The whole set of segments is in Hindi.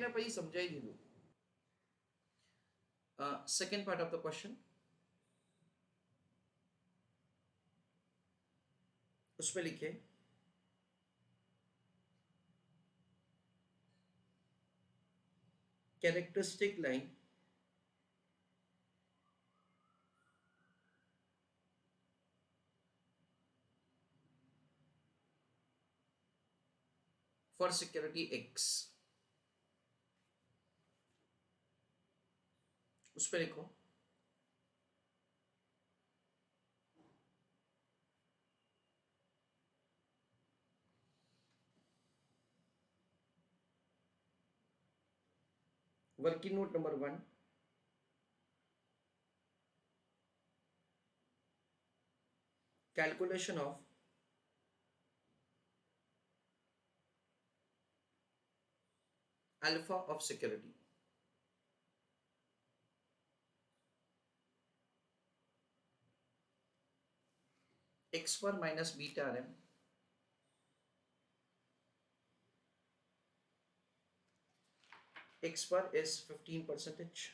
ना भाई समझा ही नहीं दो। Second part of the question, उसमें लिखे characteristic line for security X, उस पर लिखो working note number 1, calculation of alpha of security. X पर minus beta R M, X पर is 15%,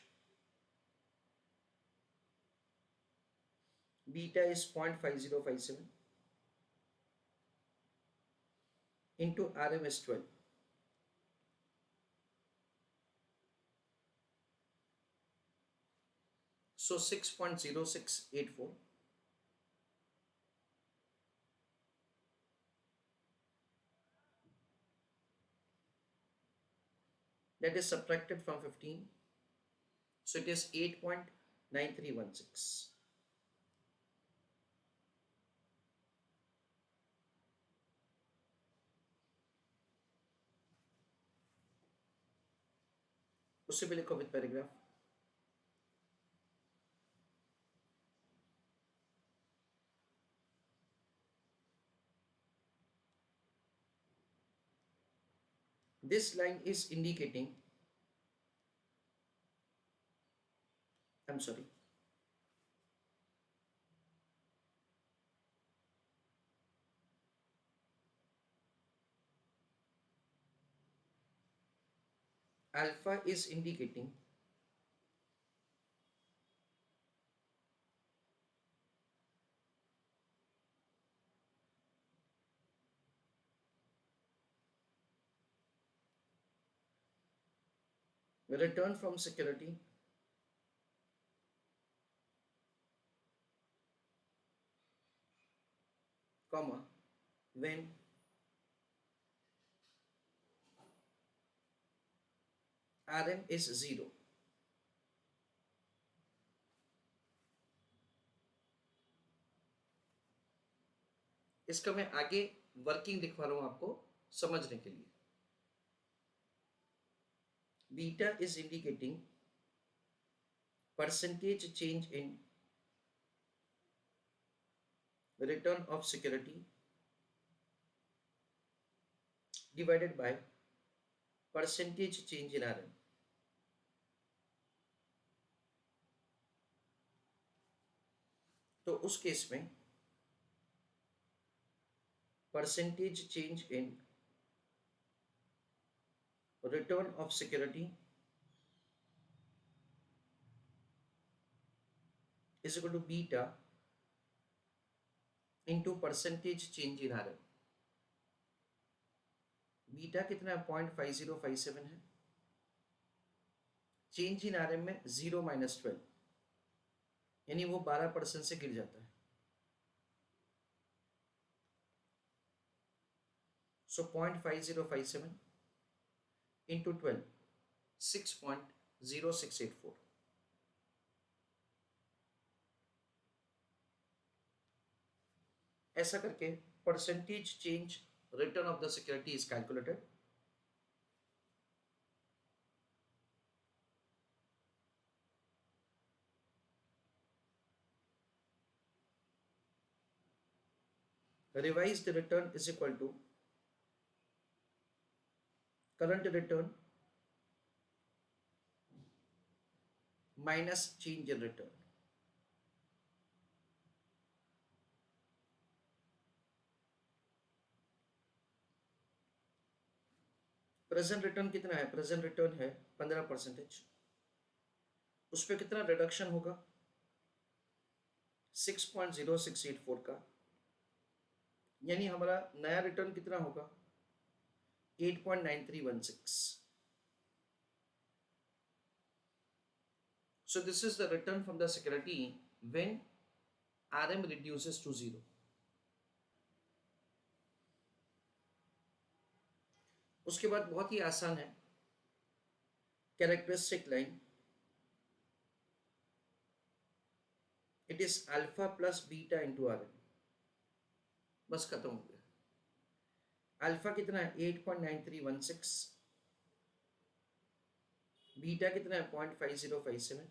beta is 0.5057 into RM is 12. So 6.0684. That is subtracted from 15. So it is 8.9316. उससे भी लिखो with paragraph. This line is indicating, I'm sorry, alpha is indicating return from security comma when RM is 0. इसका मैं आगे वर्किंग दिखा रहा हूं आपको समझने के लिए। Beta is indicating percentage change in return of security divided by percentage change in RM. तो उस केस में percentage change in return of security is equal to beta into percentage change in RM. Beta कितना है? 0.5057 है। चेंज इन आरएम में 0 माइनस 12, यानी वो 12% से गिर जाता है। सो 0.5057 इंटू 12, 6.0684। ऐसा करके percentage change return of the security is calculated. Revised return is equal to current return minus change in return। Present return कितना है? प्रेजेंट रिटर्न है 15%। उस पर कितना रिडक्शन होगा? 6.0684 का, यानी हमारा नया रिटर्न कितना होगा? 8.9316। So this is the return from the security when RM reduces to 0. उसके बाद बहुत ही आसान है, characteristic line, it is alpha plus beta into RM। बस खत्म हो गया। अल्फा कितना है? 8.9316, बीटा कितना है? 0.5057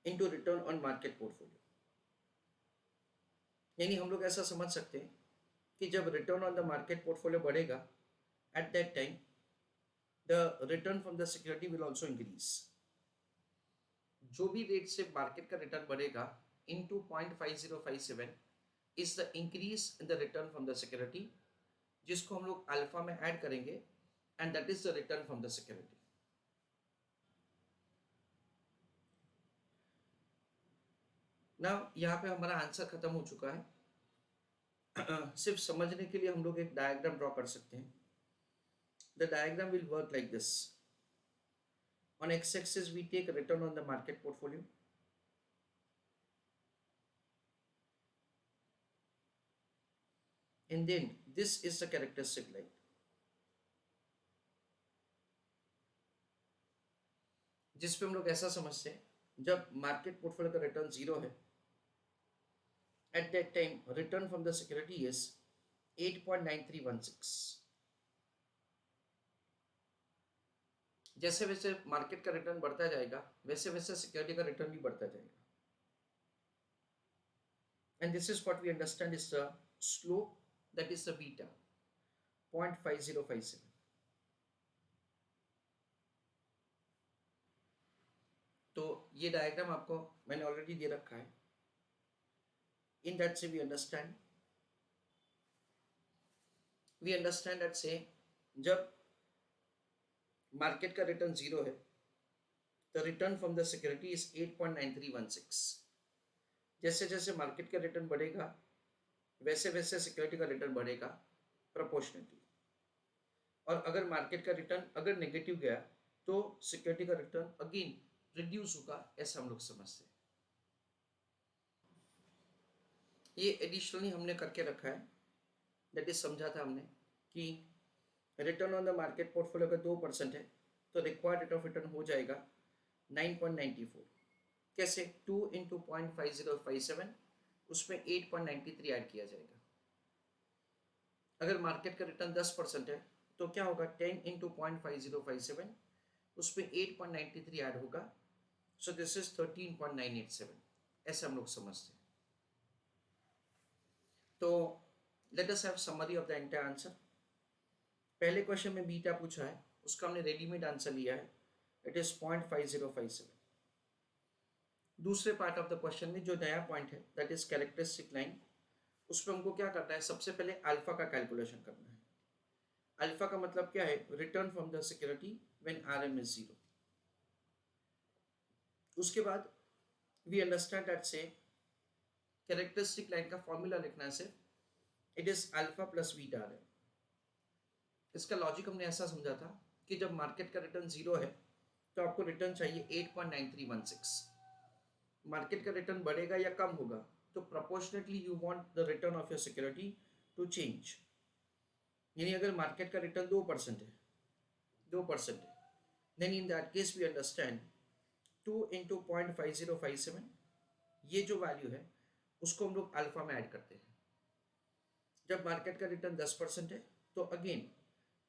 into return on market portfolio. यानी हम लोग ऐसा समझ सकते हैं कि जब return on the market portfolio बढ़ेगा, at that time the return from the security will also increase. जो भी रेट से मार्केट का रिटर्न बढ़ेगा into 0.5057 is the increase in the return from the security, जिसको हम लोग अल्फा में ऐड करेंगे, and that is the return from the security. Now यहाँ पे हमारा आंसर खत्म हो चुका है। सिर्फ समझने के लिए हम लोग एक डायग्राम ड्रॉ कर सकते हैं। The diagram will work like this. On x-axis we take return on the market portfolio, and then this is the characteristic line. जिस पे हम लोग ऐसा समझते हैं, जब मार्केट पोर्टफोलियो का रिटर्न 0 है, at that time return from the security is 8.9316। जैसे वैसे मार्केट का रिटर्न बढ़ता जाएगा, वैसे वैसे सिक्योरिटी का रिटर्न भी बढ़ता जाएगा, and this is what we understand is the slope, that is the beta 0.5057। तो ये डायग्राम आपको मैंने ऑलरेडी दे रखा है। इन दैट से वी अंडरस्टैंड दैट से जब मार्केट का रिटर्न 0 है, the return from the security is 8.9316। जैसे जैसे मार्केट का रिटर्न बढ़ेगा, वैसे वैसे सिक्योरिटी का रिटर्न बढ़ेगा प्रोपोर्शनली। और अगर मार्केट का रिटर्न अगर नेगेटिव गया तो सिक्योरिटी का रिटर्न अगेन रिड्यूस होगा, ऐसा हम लोग समझते हैं। ये एडिशनली हमने करके रखा है, दैट इज समझा था हमने कि return on the market portfolio का 2% है, तो रिक्वायर्ड रेट ऑफ रिटर्न हो जाएगा 9.94। कैसे? 2 इंटू 0.5057, उसमें 8.93 ऐड किया जाएगा। अगर मार्केट का रिटर्न 10% है तो क्या होगा? 10 इंटू 0.5057, उसमें 8.93 ऐड होगा, सो दिस इज 13.987। ऐसे हम लोग समझते हैं। तो let us have summary of the entire answer. पहले क्वेश्चन में बीटा पूछा है, उसका हमने रेडीमेड आंसर लिया है, इट इज 0.5057। दूसरे पार्ट ऑफ द क्वेश्चन में जो नया पॉइंट है, दैट इज कैरेक्टरिस्टिक लाइन, उसमें हमको क्या करना है? सबसे पहले अल्फा का कैलकुलेशन करना है। अल्फा का मतलब क्या है? Return from the security when RM is 0। उसके बाद वी अंडरस्टैंड दैट से कैरेक्टरिस्टिक लाइन का फॉर्मूला लिखना है सिर्फ, it is alpha plus beta RM। इसका लॉजिक हमने ऐसा समझा था कि जब मार्केट का रिटर्न 0 है तो आपको रिटर्न चाहिए 8.9316। मार्केट का रिटर्न बढ़ेगा या कम होगा, तो proportionately you want the return of your security to change. यानी अगर मार्केट का रिटर्न 2% है, then in that case we understand 2 into 0.5057, ये जो वैल्यू है उसको हम लोग अल्फा में ऐड करते हैं। जब मार्केट का रिटर्न 10% है तो अगेन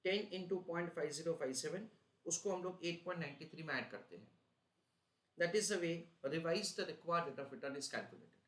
10 इंटू 0.5057, उसको हम लोग 8.93 में ऐड करते हैं। That is the way revised the required rate of return is calculated.